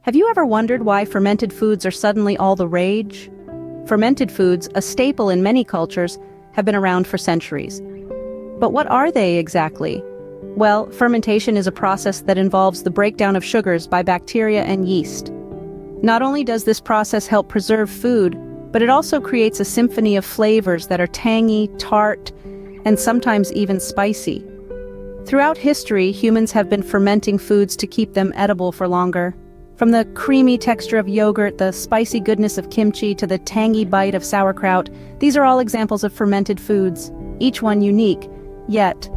Have you ever wondered why fermented foods are suddenly all the rage? Fermented foods, a staple in many cultures, have been around for centuries. But what are they exactly? Well, fermentation is a process that involves the breakdown of sugars by bacteria and yeast. Not only does this process help preserve food, but it also creates a symphony of flavors that are tangy, tart, and sometimes even spicy. Throughout history, humans have been fermenting foods to keep them edible for longer. From the creamy texture of yogurt, the spicy goodness of kimchi, to the tangy bite of sauerkraut, these are all examples of fermented foods, each one unique, yet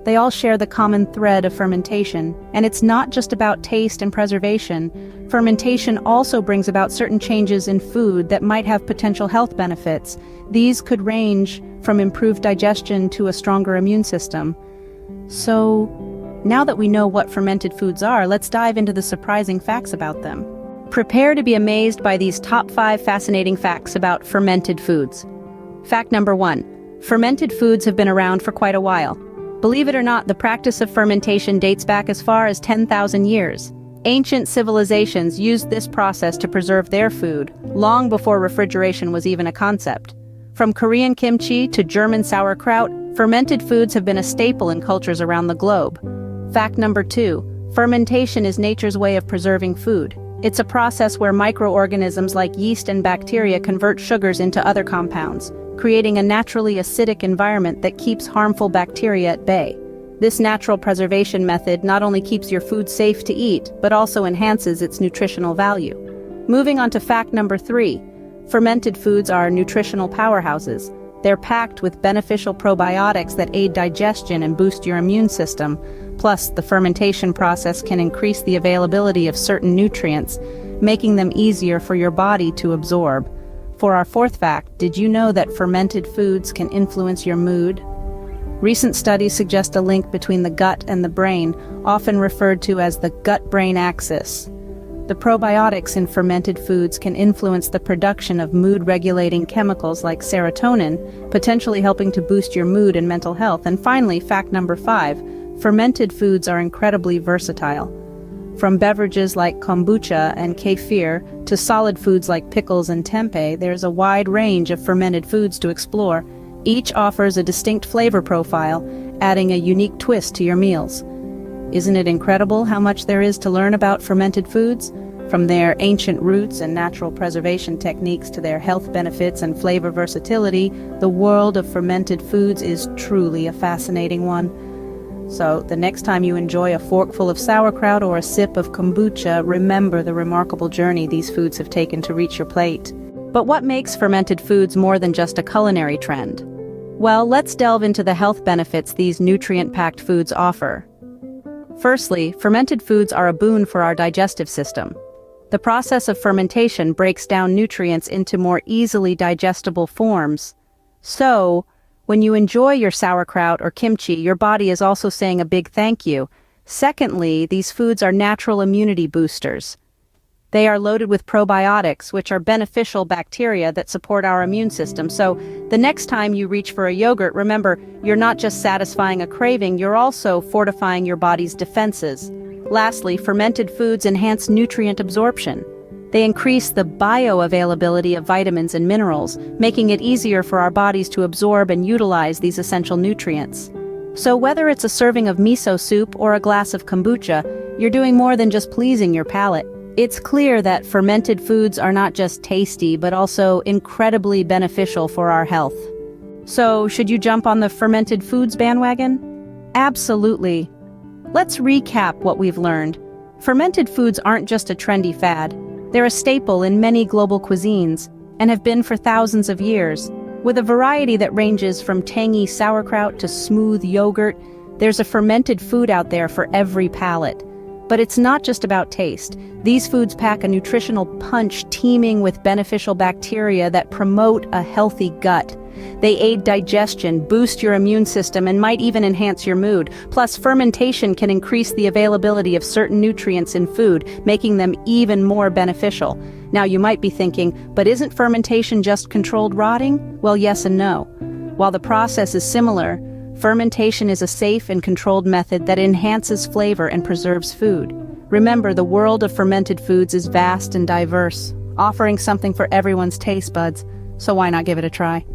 they all share the common thread of fermentation. And it's not just about taste and preservation. Fermentation also brings about certain changes in food that might have potential health benefits. These could range from improved digestion to a stronger immune system. So, now that we know what fermented foods are, let's dive into the surprising facts about them. Prepare to be amazed by these top 5 fascinating facts about fermented foods. Fact number 1. Fermented foods have been around for quite a while. Believe it or not, the practice of fermentation dates back as far as 10,000 years. Ancient civilizations used this process to preserve their food, long before refrigeration was even a concept. From Korean kimchi to German sauerkraut, fermented foods have been a staple in cultures around the globe. Fact number 2. Fermentation is nature's way of preserving food. It's a process where microorganisms like yeast and bacteria convert sugars into other compounds, creating a naturally acidic environment that keeps harmful bacteria at bay. This natural preservation method not only keeps your food safe to eat, but also enhances its nutritional value. Moving on to fact number 3. Fermented foods are nutritional powerhouses. They're packed with beneficial probiotics that aid digestion and boost your immune system. Plus, the fermentation process can increase the availability of certain nutrients, making them easier for your body to absorb. For our 4th fact, did you know that fermented foods can influence your mood? Recent studies suggest a link between the gut and the brain, often referred to as the gut-brain axis. The probiotics in fermented foods can influence the production of mood-regulating chemicals like serotonin, potentially helping to boost your mood and mental health. And finally, fact number 5, fermented foods are incredibly versatile. From beverages like kombucha and kefir to solid foods like pickles and tempeh, there's a wide range of fermented foods to explore. Each offers a distinct flavor profile, adding a unique twist to your meals. Isn't it incredible how much there is to learn about fermented foods? From their ancient roots and natural preservation techniques to their health benefits and flavor versatility, the world of fermented foods is truly a fascinating one. So, the next time you enjoy a forkful of sauerkraut or a sip of kombucha, remember the remarkable journey these foods have taken to reach your plate. But what makes fermented foods more than just a culinary trend? Well, let's delve into the health benefits these nutrient-packed foods offer. Firstly, fermented foods are a boon for our digestive system. The process of fermentation breaks down nutrients into more easily digestible forms. So, when you enjoy your sauerkraut or kimchi, your body is also saying a big thank you. Secondly, these foods are natural immunity boosters. They are loaded with probiotics, which are beneficial bacteria that support our immune system. So, the next time you reach for a yogurt, remember, you're not just satisfying a craving, you're also fortifying your body's defenses. Lastly, fermented foods enhance nutrient absorption. They increase the bioavailability of vitamins and minerals, making it easier for our bodies to absorb and utilize these essential nutrients. So whether it's a serving of miso soup or a glass of kombucha, you're doing more than just pleasing your palate. It's clear that fermented foods are not just tasty, but also incredibly beneficial for our health. So, should you jump on the fermented foods bandwagon? Absolutely. Let's recap what we've learned. Fermented foods aren't just a trendy fad. They're a staple in many global cuisines, and have been for thousands of years. With a variety that ranges from tangy sauerkraut to smooth yogurt, there's a fermented food out there for every palate. But it's not just about taste. These foods pack a nutritional punch teeming with beneficial bacteria that promote a healthy gut. They aid digestion, boost your immune system, and might even enhance your mood. Plus, fermentation can increase the availability of certain nutrients in food, making them even more beneficial. Now, you might be thinking, but isn't fermentation just controlled rotting? Well, yes and no. While the process is similar, fermentation is a safe and controlled method that enhances flavor and preserves food. Remember, the world of fermented foods is vast and diverse, offering something for everyone's taste buds, so why not give it a try?